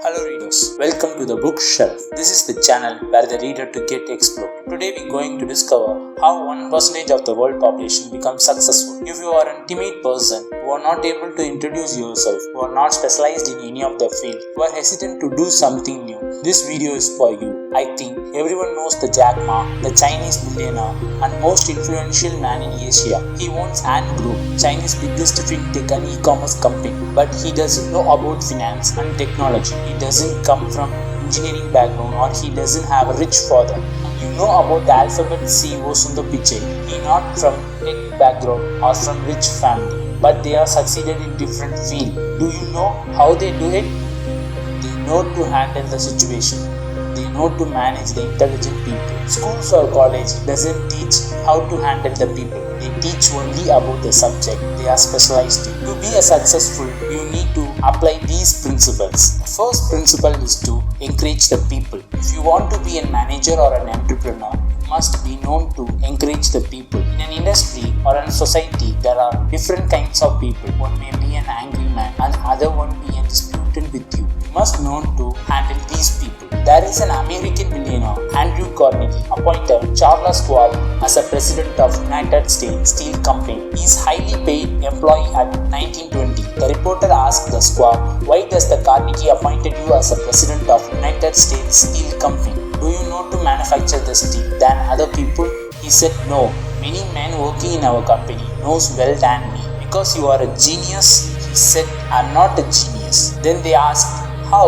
Hello readers, welcome to the bookshelf. This is the channel where the reader to get explored. Today we are going to discover how 1% of the world population becomes successful. If you are an timid person who are not able to introduce yourself, who are not specialized in any of the field, who are hesitant to do something new, this video is for you. I think everyone knows the Jack Ma, the Chinese millionaire and most influential man in Asia. He owns Ant Group, China's biggest fintech and e-commerce company, but he doesn't know about finance and technology. He doesn't come from engineering background or he doesn't have a rich father. You know about the Alphabet CEO Sundar Pichai. He not from tech background or from rich family, but they are succeeded in different field. Do you know how they do it? They know to handle the situation. They know to manage the intelligent people. Schools or college doesn't teach how to handle the people. They teach only about the subject they are specialized in. To be a successful, you need to apply these principles. The first principle is to encourage the people. If you want to be a manager or an entrepreneur, you must be known to encourage the people. In an industry or in a society, there are different kinds of people. One may be an angry man and other one be a disputant with you. You must know to handle these people. There is an American billionaire, Andrew Carnegie, appointed Charles Schwab as a president of United States Steel Company. He is highly paid employee at 1920. The reporter asked the Schwab, "Why does the Carnegie appointed you as a president of United States Steel Company? Do you know to manufacture the steel than other people?" He said, "No, many men working in our company knows well than me." "Because you are a genius?" He said, "I'm not a genius." Then they asked, "How?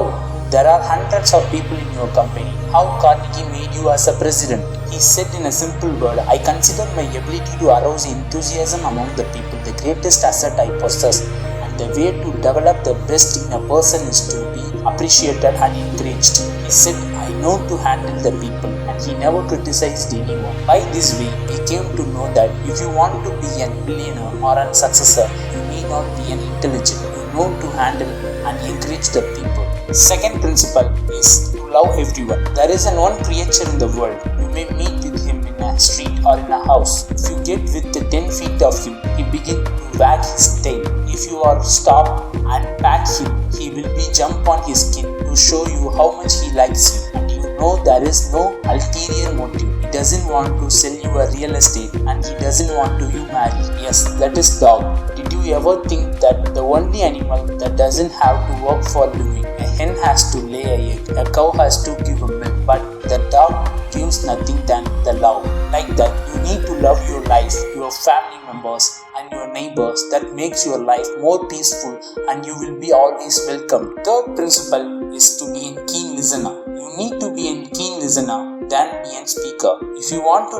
There are hundreds of people in your company. How Carnegie made you as a president?" He said in a simple word, "I consider my ability to arouse enthusiasm among the people the greatest asset I possess, and the way to develop the best in a person is to be appreciated and encouraged." He said, "I know to handle the people," and he never criticized anyone. By this way, we came to know that if you want to be a billionaire or a successor, you need not be an intelligent. You know to handle and encourage the people. Second principle is to love everyone. There is an one creature in the world. You may meet with him in a street or in a house. If you get within 10 feet of him, he begins to wag his tail. If you are stopped and pat him, he will be jump on his skin to show you how much he likes you. And you know there is no ulterior motive. He doesn't want to sell you a real estate and he doesn't want to you marry. Yes, that is dog. Did you ever think that the only animal that doesn't have to work for living? A hen has to lay an egg, a cow has to give a milk, but the dog gives nothing than the love. Like that, you need to love your life, your family members and your neighbors. That makes your life more peaceful and you will be always welcomed. Third principle is to be a keen listener. You need to be a keen listener than be a speaker. If you want to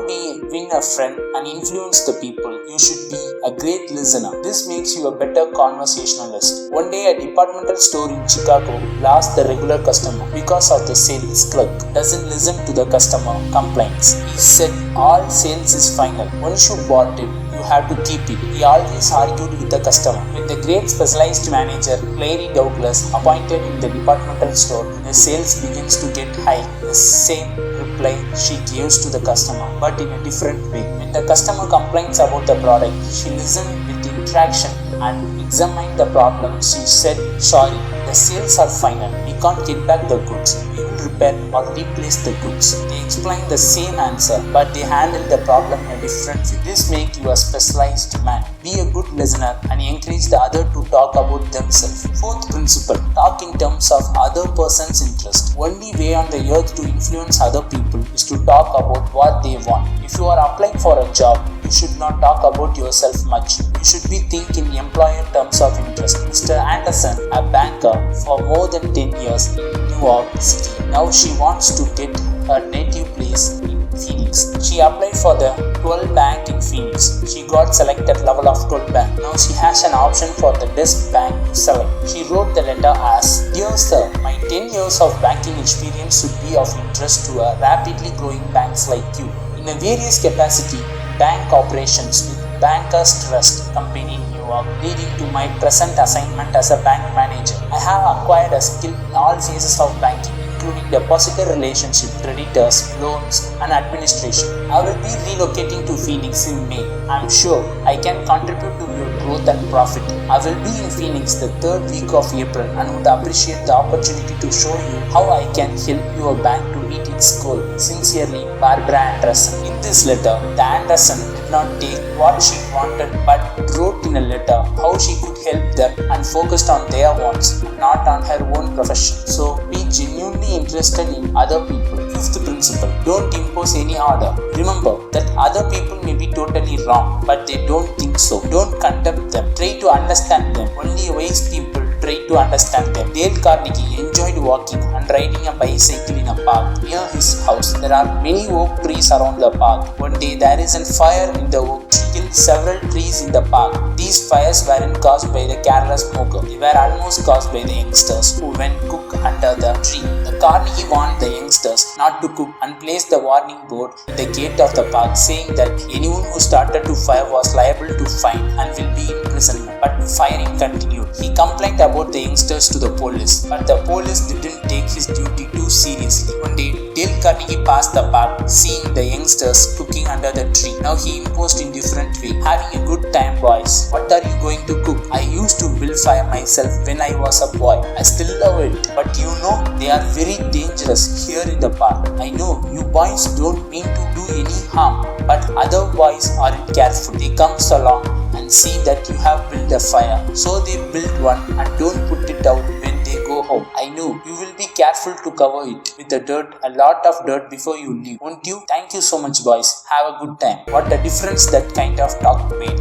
win a friend and influence the people, you should be a great listener. This makes you a better conversationalist. One day a departmental store in Chicago lost the regular customer because of the sales clerk doesn't listen to the customer complaints. He said all sales is final. Once you bought it, you have to keep it. He always argued with the customer. When the great specialized manager Larry Douglas appointed in the departmental store, the sales begins to get high. The same reply she gives to the customer, but in a different way. When the customer complains about the product, she listened with interaction and examined the problem. She said, "Sorry, the sales are final. We can't get back the goods. We will repair or replace the goods." They explain the same answer, but they handle the problem in a different way. This makes you a specialized man. Be a good listener and encourage the other to talk about themselves. Fourth principle, talk in terms of other person's interest. Only way on the earth to influence other people is to talk about what they want. If you are applying for a job, you should not talk about yourself much. You should be thinking in employer terms of interest. Mr. Anderson, a banker for more than 10 years in New York City. Now she wants to get her native place in Phoenix. She applied for the 12 bank in Phoenix. She got selected level of 12 bank. Now she has an option for the best bank to select. She wrote the letter as, "Dear sir, my 10 years of banking experience should be of interest to a rapidly growing banks like you. In a various capacity, bank operations with Bankers Trust Company in New York, leading to my present assignment as a bank manager. I have acquired a skill in all phases of banking, including depositor relationship, creditors, loans, and administration. I will be relocating to Phoenix in May. I'm sure I can contribute to your growth and profit. I will be in Phoenix the third week of April and would appreciate the opportunity to show you how I can help your bank to meet its goal. Sincerely, Barbara Anderson. In this letter, the Anderson did not take what she wanted but wrote in a letter how she could help them and focused on their wants, not on her own profession. So be genuinely interested in other people. Fifth principle, don't impose any order. Remember that other people may be totally wrong, but they don't think so. Don't condemn them. Try to understand them. Only wise people try to understand them. Dale Carnegie enjoyed walking and riding a bicycle in a park near his house. There are many oak trees around the park. One day there is a fire in the oak tree. Killed several trees in the park. These fires weren't caused by the careless smoker. They were almost caused by the youngsters who went cook under the tree. The Carnegie warned the youngsters not to cook and placed the warning board at the gate of the park saying that anyone who started to fire was liable to fine and will be imprisoned. But firing continued. He complained about the youngsters to the police, but the police didn't take his duty too seriously. One day, Dale Carnegie passed the park, seeing the youngsters cooking under the tree. Now he imposed in different way. Having a good time, boys. What are you going to cook? I used to build fire myself when I was a boy. I still love it. But you know, they are very dangerous here in the park. I know you boys don't mean to do any harm, but other boys aren't careful. They come along and see that you have built a fire. So they build one and don't put it out when they go home. I know you will be careful to cover it with the dirt, a lot of dirt before you leave. Won't you? Thank you so much, boys. Have a good time. What a difference that kind of talk made.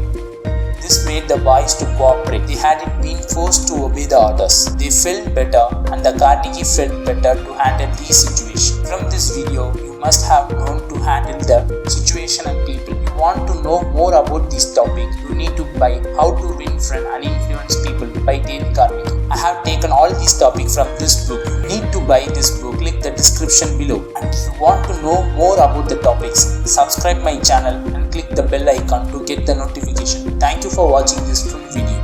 This made the boys to cooperate. They hadn't been forced to obey the orders. They felt better and the Carnegie felt better to handle these situations. From this video, you must have known to handle the situation and people. You want to know more about this topic, you need to buy How to Win Friends and Influence People by Dale Carnegie. I have taken all these topics from this book. You need to buy this book. Click the description below. And if you want to know more about the topics, subscribe my channel and click the bell icon to get the notification. Thank you for watching this full video.